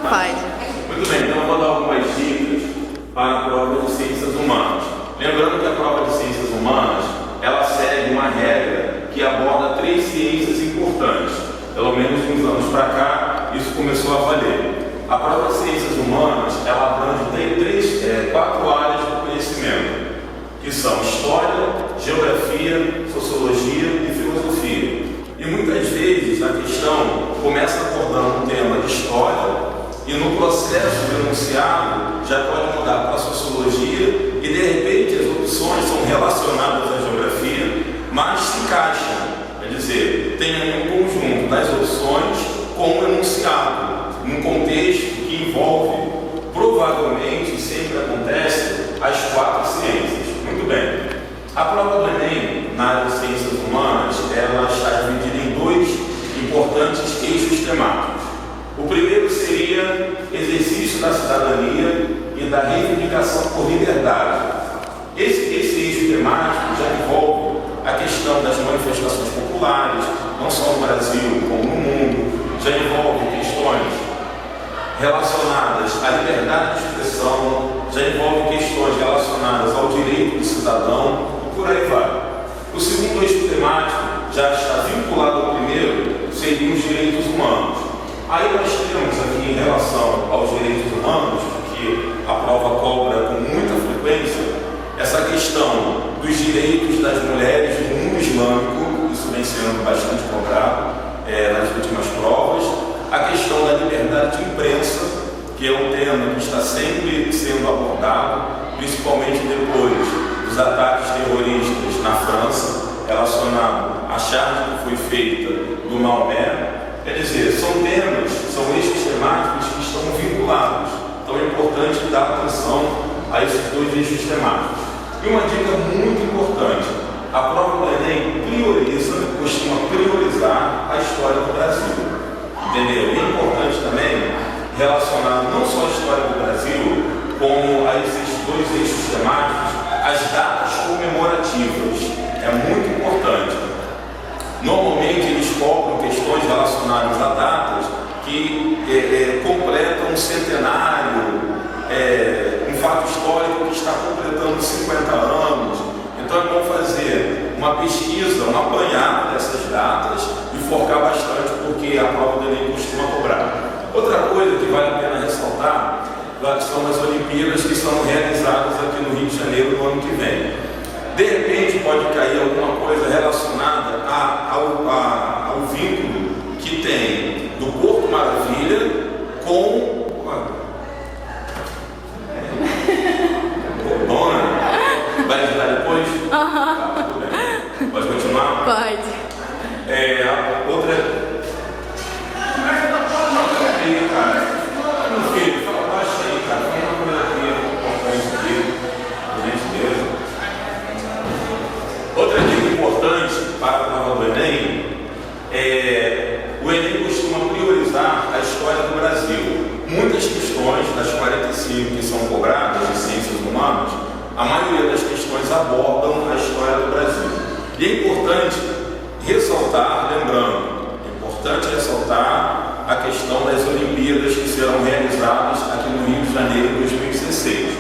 Pode. Muito bem, então eu vou dar algumas dicas para a prova de ciências humanas. Lembrando que a prova de ciências humanas, ela segue uma regra que aborda 3 ciências importantes. Pelo menos de uns anos para cá, isso começou a valer. A prova de ciências humanas, ela abrange 4 áreas do conhecimento, que são história, geografia, sociologia e filosofia. E muitas vezes a questão começa abordando um tema de história e no processo do enunciado já pode mudar para a sociologia e de repente as opções são relacionadas à geografia, mas se encaixam. Quer dizer, tem aí um conjunto das opções com o enunciado, num contexto que envolve, provavelmente, e sempre acontece, as 4 ciências. Muito bem. A prova do Enem, na área de ciências humanas, ela está dividida em 2 importantes eixos temáticos. O primeiro seria exercício da cidadania e da reivindicação por liberdade. Esse eixo temático já envolve a questão das manifestações populares, não só no Brasil, como no mundo, já envolve questões relacionadas à liberdade de expressão, já envolve questões relacionadas ao direito do cidadão, e por aí vai. O segundo eixo temático já está vinculado ao primeiro, seriam os direitos humanos. Aí nós temos aqui, em relação aos direitos humanos, que a prova cobra com muita frequência, essa questão dos direitos das mulheres no mundo islâmico, isso vem sendo bastante cobrado nas últimas provas. A questão da liberdade de imprensa, que é um tema que está sempre sendo abordado, principalmente depois dos ataques terroristas na França, relacionado à charge que foi feita do Maomé. Quer dizer, são temas, são eixos temáticos que estão vinculados. Então é importante dar atenção a esses 2 eixos temáticos. E uma dica muito importante: a prova do Enem costuma priorizar a história do Brasil. Entendeu? E é importante também relacionar não só a história do Brasil, como a esses 2 eixos temáticos, as datas comemorativas. É muito importante. Normalmente eles cobram questões relacionadas a datas que completam um centenário, um fato histórico que está completando 50 anos. Então é bom fazer uma pesquisa, um apanhado dessas datas e focar bastante, porque a prova do Enem costuma cobrar. Outra coisa que vale a pena ressaltar são as Olimpíadas que são realizadas aqui no Rio de Janeiro no ano que vem. De repente pode cair alguma coisa relacionada ao vínculo que tem do Porto Maravilha com Dona. Vai ajudar depois? Tá, tudo bem. Pode continuar? Pode. Outra. Cara, meu filho, fala baixo aí, cara. Fala uma coisa aqui, importante aqui, por gentileza. Outra dica importante para a prova do Enem o Enem costuma priorizar a história do Brasil. Muitas questões das 45 que são cobradas de ciências humanas, a maioria das questões abordam a história do Brasil. E é importante ressaltar, a questão das Olimpíadas que serão realizadas aqui no Rio de Janeiro em 2016.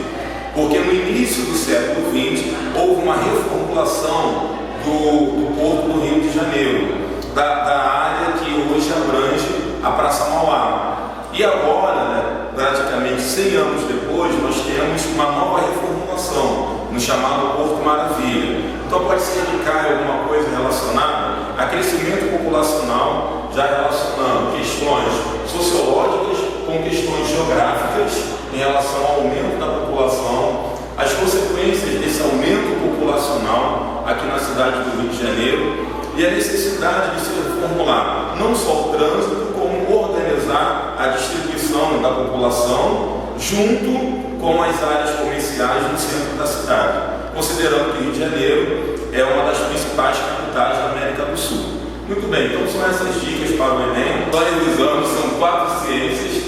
Porque no início do século XX houve uma reformulação do Porto do Rio de Janeiro, da área que hoje abrange a Praça Mauá. E agora, praticamente 100 anos depois, nós temos uma nova reformulação, no chamado Porto Maravilha. Então pode ser que caia alguma coisa relacionada a crescimento populacional, já relacionando questões sociológicas com questões geográficas em relação ao aumento da população, as consequências desse aumento populacional aqui na cidade do Rio de Janeiro e a necessidade de se reformular não só o trânsito, como organizar a distribuição da população junto com as áreas comerciais no centro da cidade, considerando que o Rio de Janeiro é uma das principais capitais da América do Sul. Muito bem, então são essas dicas para o Enem. Nós revisamos, são 4 ciências,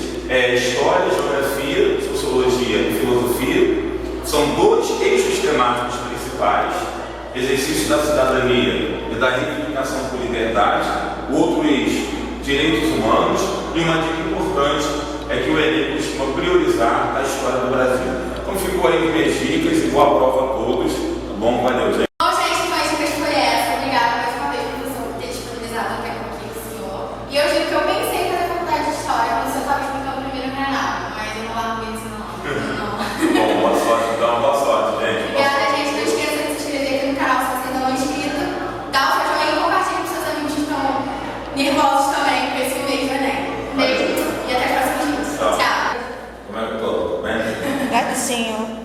história, geografia, sociologia e filosofia. São 2 eixos temáticos principais: exercício da cidadania e da reivindicação por liberdade. O outro eixo, direitos humanos. E uma dica importante é que o Enem chama Priorizar a História do Brasil. Então ficou aí minhas dicas e boa prova a todos. Tá bom? Valeu, gente. Bom, gente, então a dica foi essa. Obrigada mais uma vez, professor, por ter disponibilizado o tempo aqui do senhor. E eu digo que eu pensei em fazer faculdade de História quando o senhor estava explicando o primeiro granado, mas eu não largo isso, não. Bom, boa sorte, então. Boa sorte, gente. Obrigada, gente. Não esqueça de se inscrever aqui no canal se você ainda não é inscrito. Dá o seu joinha e compartilha com seus amigos que estão nervosos também com esse mês do Enem. Beijo e até a próxima, gente. Tchau. Como é que eu tô? Bem? Gatinho.